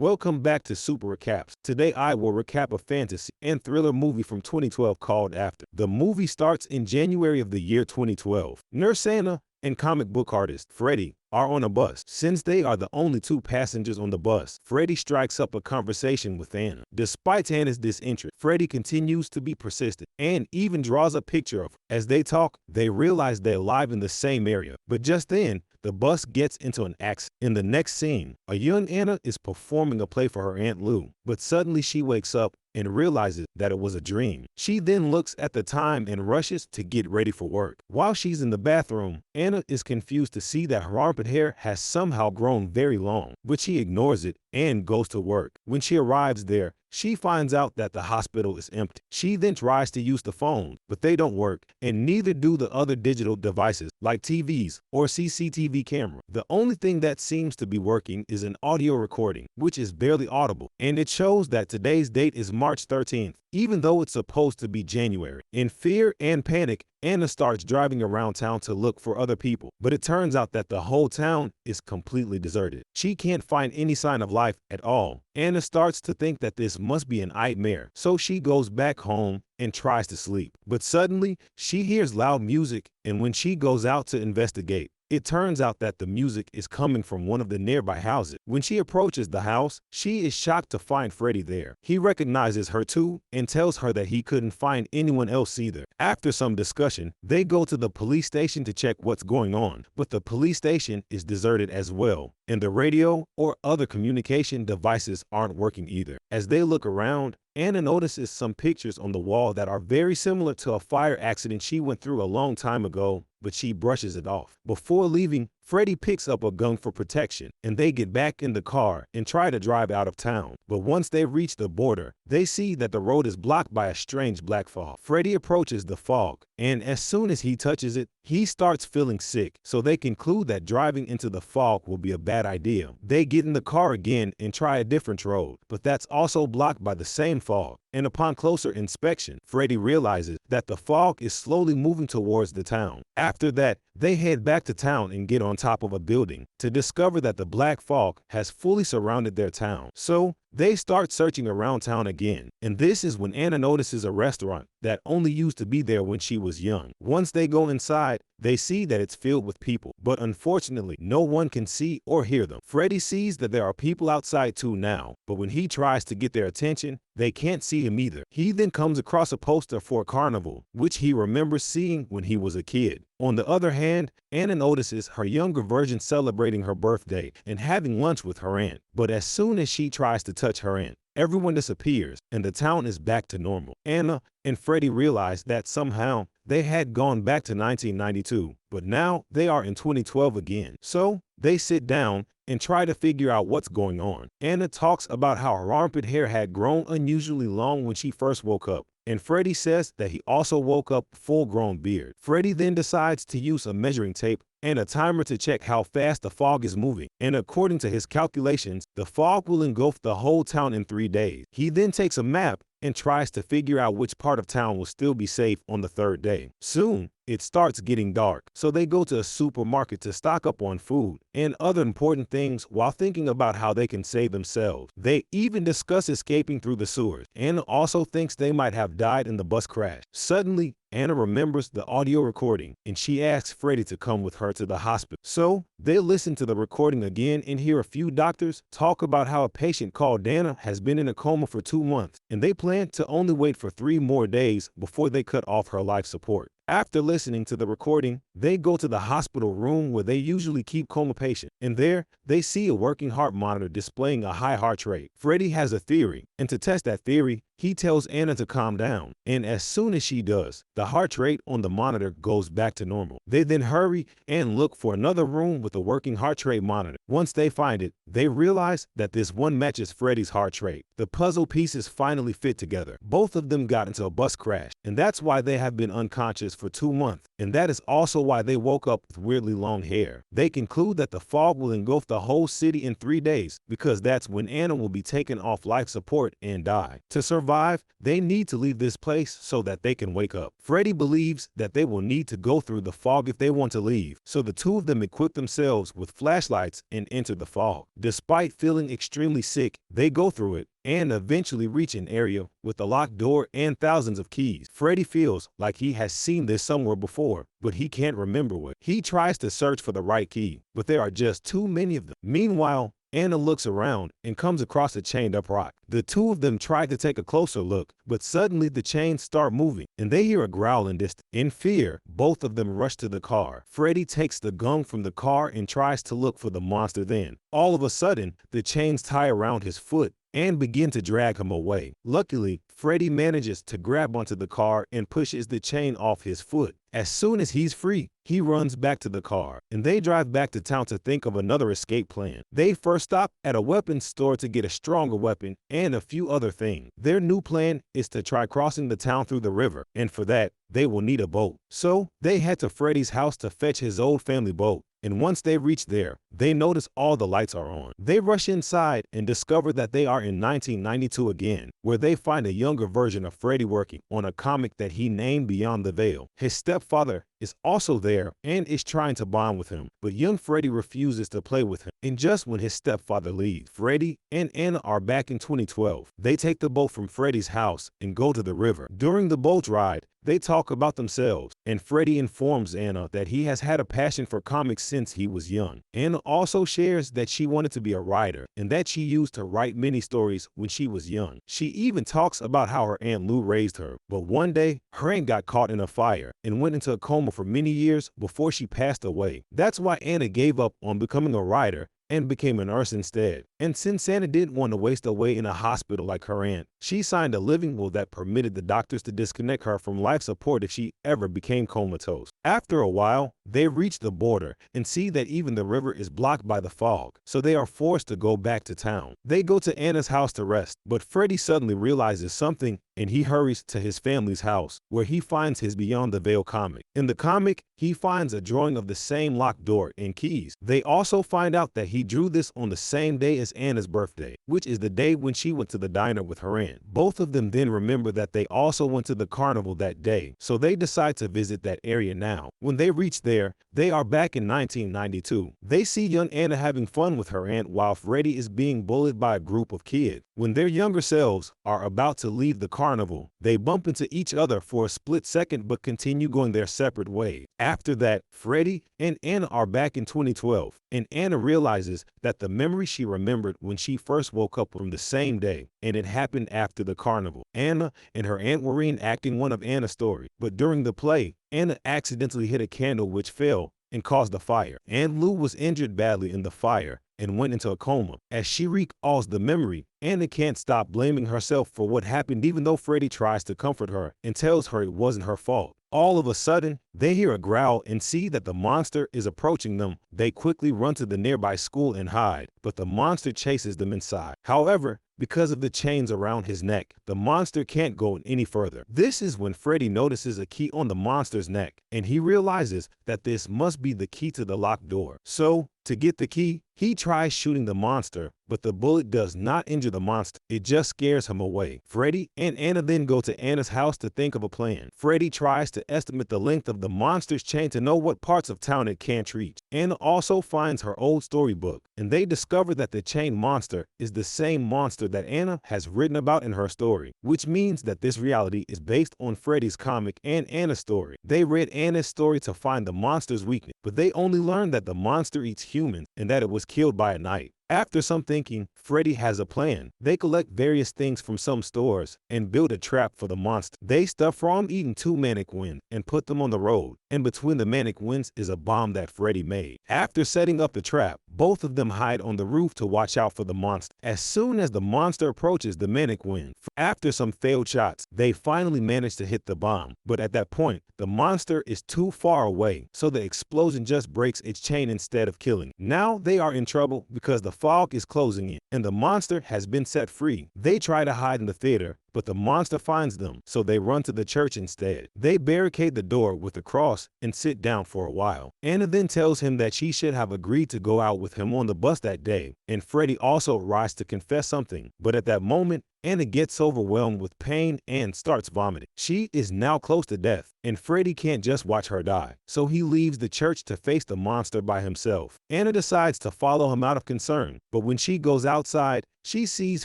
Welcome back to Super Recaps. Today I will recap a fantasy and thriller movie from 2012 called After. The movie starts in January of the year 2012. Nurse Anna and comic book artist Freddy are on a bus. Since they are the only two passengers on the bus, Freddy strikes up a conversation with Anna. Despite Anna's disinterest, Freddy continues to be persistent and even draws a picture of her. As they talk, they realize they live in the same area. But just then, the bus gets into an accident. In the next scene, a young Anna is performing a play for her Aunt Lou, but suddenly she wakes up and realizes that it was a dream. She then looks at the time and rushes to get ready for work. While she's in the bathroom, Anna is confused to see that her armpit hair has somehow grown very long, but she ignores it and goes to work. When she arrives there, she finds out that the hospital is empty. She then tries to use the phone, but they don't work, and neither do the other digital devices like TVs or CCTV camera. The only thing that seems to be working is an audio recording, which is barely audible, and it shows that today's date is March 13th, even though it's supposed to be January. In fear and panic, Anna starts driving around town to look for other people, but it turns out that the whole town is completely deserted. She can't find any sign of life at all. Anna starts to think that this must be a nightmare, so she goes back home and tries to sleep. But suddenly, she hears loud music, and when she goes out to investigate, it turns out that the music is coming from one of the nearby houses. When she approaches the house, she is shocked to find Freddy there. He recognizes her too and tells her that he couldn't find anyone else either. After some discussion, they go to the police station to check what's going on, but the police station is deserted as well, and the radio or other communication devices aren't working either. As they look around, Anna notices some pictures on the wall that are very similar to a fire accident she went through a long time ago, but she brushes it off. Before leaving, Freddy picks up a gun for protection, and they get back in the car and try to drive out of town. But once they reach the border, they see that the road is blocked by a strange black fog. Freddy approaches the fog, and as soon as he touches it, he starts feeling sick, so they conclude that driving into the fog will be a bad idea. They get in the car again and try a different road, but that's also blocked by the same fog. And upon closer inspection, Freddy realizes that the fog is slowly moving towards the town. After that, they head back to town and get on top of a building to discover that the black fog has fully surrounded their town. So they start searching around town again, and this is when Anna notices a restaurant that only used to be there when she was young. Once they go inside, they see that it's filled with people, but unfortunately, no one can see or hear them. Freddy sees that there are people outside too now, but when he tries to get their attention, they can't see him either. He then comes across a poster for a carnival, which he remembers seeing when he was a kid. On the other hand, Anna notices her younger version celebrating her birthday and having lunch with her aunt. But as soon as she tries to touch her aunt, everyone disappears and the town is back to normal. Anna and Freddy realize that somehow they had gone back to 1992, but now they are in 2012 again. So they sit down and try to figure out what's going on. Anna talks about how her armpit hair had grown unusually long when she first woke up, and Freddy says that he also woke up full-grown beard. Freddy then decides to use a measuring tape and a timer to check how fast the fog is moving, and according to his calculations, the fog will engulf the whole town in 3 days. He then takes a map and tries to figure out which part of town will still be safe on the 3rd day. Soon, it starts getting dark, so they go to a supermarket to stock up on food and other important things while thinking about how they can save themselves. They even discuss escaping through the sewers. Anna also thinks they might have died in the bus crash. Suddenly, Anna remembers the audio recording, and she asks Freddy to come with her to the hospital. So they listen to the recording again and hear a few doctors talk about how a patient called Dana has been in a coma for 2 months, and they plan to only wait for 3 more days before they cut off her life support. After listening to the recording, they go to the hospital room where they usually keep coma patients, and there they see a working heart monitor displaying a high heart rate. Freddy has a theory, and to test that theory, he tells Anna to calm down, and as soon as she does, the heart rate on the monitor goes back to normal. They then hurry and look for another room with a working heart rate monitor. Once they find it, they realize that this one matches Freddy's heart rate. The puzzle pieces finally fit together. Both of them got into a bus crash, and that's why they have been unconscious for 2 months, and that is also why they woke up with weirdly long hair. They conclude that the fog will engulf the whole city in 3 days, because that's when Anna will be taken off life support and die. To survive survive, they need to leave this place so that they can wake up. Freddy believes that they will need to go through the fog if they want to leave, so the two of them equip themselves with flashlights and enter the fog. Despite feeling extremely sick, they go through it and eventually reach an area with a locked door and thousands of keys. Freddy feels like he has seen this somewhere before, but he can't remember what. He tries to search for the right key, but there are just too many of them. Meanwhile, Anna looks around and comes across a chained up rock. The two of them try to take a closer look, but suddenly the chains start moving and they hear a growl in distance. In fear, both of them rush to the car. Freddy takes the gun from the car and tries to look for the monster. Then, all of a sudden, the chains tie around his foot and begin to drag him away. Luckily, Freddy manages to grab onto the car and pushes the chain off his foot. As soon as he's free, he runs back to the car, and they drive back to town to think of another escape plan. They first stop at a weapons store to get a stronger weapon and a few other things. Their new plan is to try crossing the town through the river, and for that, they will need a boat. So, they head to Freddy's house to fetch his old family boat. And once they reach there, they notice all the lights are on. They rush inside and discover that they are in 1992 again, where they find a younger version of Freddy working on a comic that he named Beyond the Veil. His stepfather is also there and is trying to bond with him, but young Freddy refuses to play with him. And just when his stepfather leaves, Freddy and Anna are back in 2012. They take the boat from Freddy's house and go to the river. During the boat ride, they talk about themselves, and Freddy informs Anna that he has had a passion for comics since he was young. Anna also shares that she wanted to be a writer and that she used to write mini stories when she was young. She even talks about how her Aunt Lou raised her, but one day, her aunt got caught in a fire and went into a coma for many years before she passed away. That's why Anna gave up on becoming a writer and became a nurse instead. And since Anna didn't want to waste away in a hospital like her aunt, she signed a living will that permitted the doctors to disconnect her from life support if she ever became comatose. After a while, they reach the border and see that even the river is blocked by the fog, so they are forced to go back to town. They go to Anna's house to rest, but Freddy suddenly realizes something and he hurries to his family's house, where he finds his Beyond the Veil comic. In the comic, he finds a drawing of the same locked door and keys. They also find out that he drew this on the same day as Anna's birthday, which is the day when she went to the diner with her aunt. Both of them then remember that they also went to the carnival that day, so they decide to visit that area now. When they reach there, they are back in 1992. They see young Anna having fun with her aunt while Freddy is being bullied by a group of kids. When their younger selves are about to leave the carnival, they bump into each other for a split second but continue going their separate ways. After that, Freddy and Anna are back in 2012, and Anna realizes that the memory she remembered when she first woke up from the same day, and it happened after the carnival. Anna and her aunt were reenacting one of Anna's stories, but during the play, Anna accidentally hit a candle which fell and caused a fire. Aunt Lou was injured badly in the fire and went into a coma. As she recalls the memory, Anna can't stop blaming herself for what happened even though Freddy tries to comfort her and tells her it wasn't her fault. All of a sudden, they hear a growl and see that the monster is approaching them. They quickly run to the nearby school and hide, but the monster chases them inside. However, because of the chains around his neck, the monster can't go any further. This is when Freddy notices a key on the monster's neck, and he realizes that this must be the key to the locked door. So, to get the key, he tries shooting the monster, but the bullet does not injure the monster. It just scares him away. Freddy and Anna then go to Anna's house to think of a plan. Freddy tries to estimate the length of the monster's chain to know what parts of town it can't reach. Anna also finds her old storybook, and they discover that the chain monster is the same monster that Anna has written about in her story, which means that this reality is based on Freddy's comic and Anna's story. They read Anna's story to find the monster's weakness, but they only learned that the monster eats humans and that it was killed by a knight. After some thinking, Freddy has a plan. They collect various things from some stores and build a trap for the monster. They stuff from-eating 2 mannequins and put them on the road, and between the mannequins is a bomb that Freddy made. After setting up the trap, both of them hide on the roof to watch out for the monster. As soon as the monster approaches the mannequin, after some failed shots, they finally manage to hit the bomb. But at that point, the monster is too far away, so the explosion just breaks its chain instead of killing. Now they are in trouble because the fog is closing in, and the monster has been set free. They try to hide in the theater, but the monster finds them, so they run to the church instead. They barricade the door with a cross and sit down for a while. Anna then tells him that she should have agreed to go out with him on the bus that day, and Freddy also arrives to confess something. But at that moment, Anna gets overwhelmed with pain and starts vomiting. She is now close to death, and Freddy can't just watch her die. So he leaves the church to face the monster by himself. Anna decides to follow him out of concern, but when she goes outside, she sees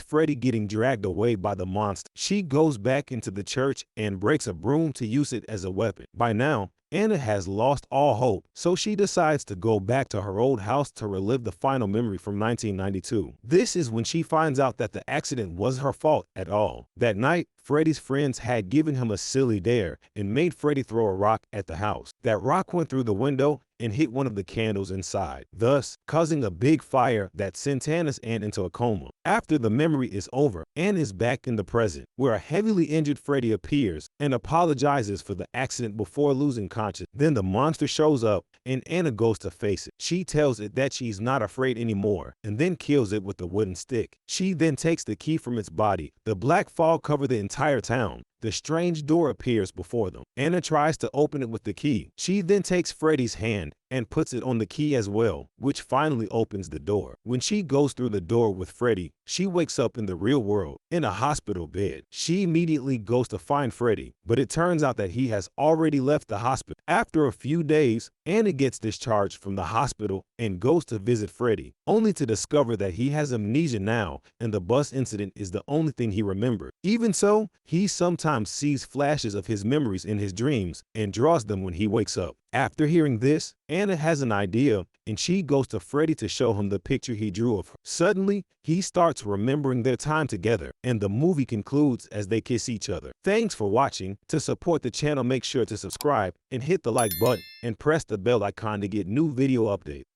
Freddy getting dragged away by the monster. She goes back into the church and breaks a broom to use it as a weapon. By now, Anna has lost all hope, so she decides to go back to her old house to relive the final memory from 1992. This is when she finds out that the accident wasn't her fault at all. That night, Freddy's friends had given him a silly dare and made Freddy throw a rock at the house. That rock went through the window and hit one of the candles inside, thus causing a big fire that sent Anna's aunt into a coma. After the memory is over, Anna is back in the present, where a heavily injured Freddy appears and apologizes for the accident before losing consciousness. Then the monster shows up and Anna goes to face it. She tells it that she's not afraid anymore and then kills it with a wooden stick. She then takes the key from its body. The black fog covered the entire town. The strange door appears before them. Anna tries to open it with the key. She then takes Freddy's hand and puts it on the key as well, which finally opens the door. When she goes through the door with Freddy, she wakes up in the real world, in a hospital bed. She immediately goes to find Freddy, but it turns out that he has already left the hospital. After a few days, Anna gets discharged from the hospital and goes to visit Freddy, only to discover that he has amnesia now and the bus incident is the only thing he remembered. Even so, he sometimes sees flashes of his memories in his dreams and draws them when he wakes up. After hearing this, Anna has an idea and she goes to Freddy to show him the picture he drew of her. Suddenly, he starts remembering their time together and the movie concludes as they kiss each other. Thanks for watching. To support the channel, make sure to subscribe and hit the like button and press the bell icon to get new video updates.